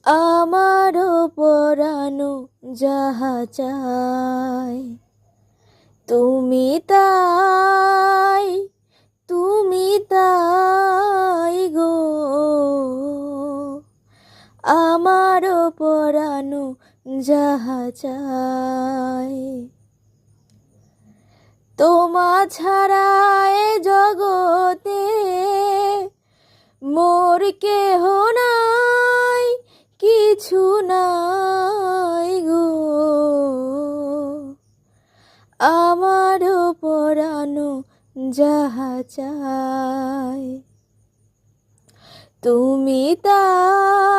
আমারও পরানো যাহা চায় তুমি তাই, তুমি তাই গো। আমারও পরানো যাহা চায় তোমা ছাড়া এ জগতে মোর কেহ নাই, কিছু নাই গো। আমারও পরানো যাহা চায় তুমি তাই।